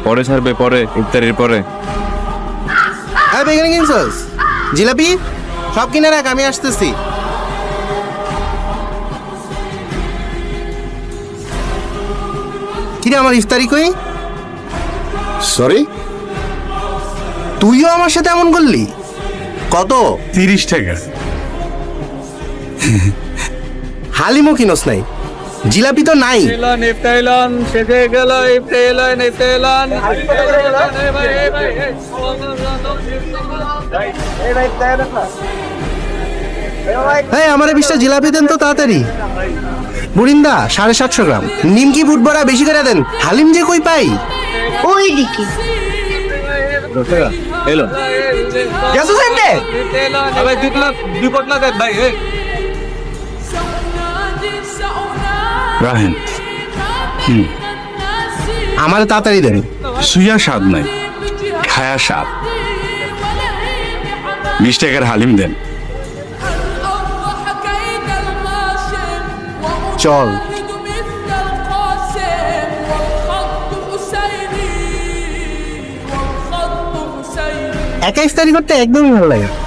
পরে ছাড়বে, পরে ইফতারির পরে। হ্যাঁ বেগুনি কিনছস? জিলাপি সব কিনে রাখ, আমি আসতেছি। কিরে আমার ইফতারি কই? সরি, তুইও আমার সাথে এমন করলি? কত? 30 টাকা। হালিমও কিনস নাই, জিলাপি তো নাই। ইফতারিলান শেষ হয়ে গেল, ইফতারিলান। হ্যাঁ আমার 20টা জিলাপি দেন তো তাড়াতাড়ি। বুরিন্দা 750 গ্রাম, নিমকি বুট বড়া বেশি করে দেন। হালিম যে কই পাই? ওইদিকে এলো গেছো সেন্টে? ভাই, 2 পটলা দেন ভাই। রাহেন, আমার তাড়াতাড়ি দেন। সুইয়া স্বাদ নাই, খায়া স্বাদ। 20 টাকার হালিম দেন। চল। একা ইফতারি করতে একদমই ভালো লাগে না।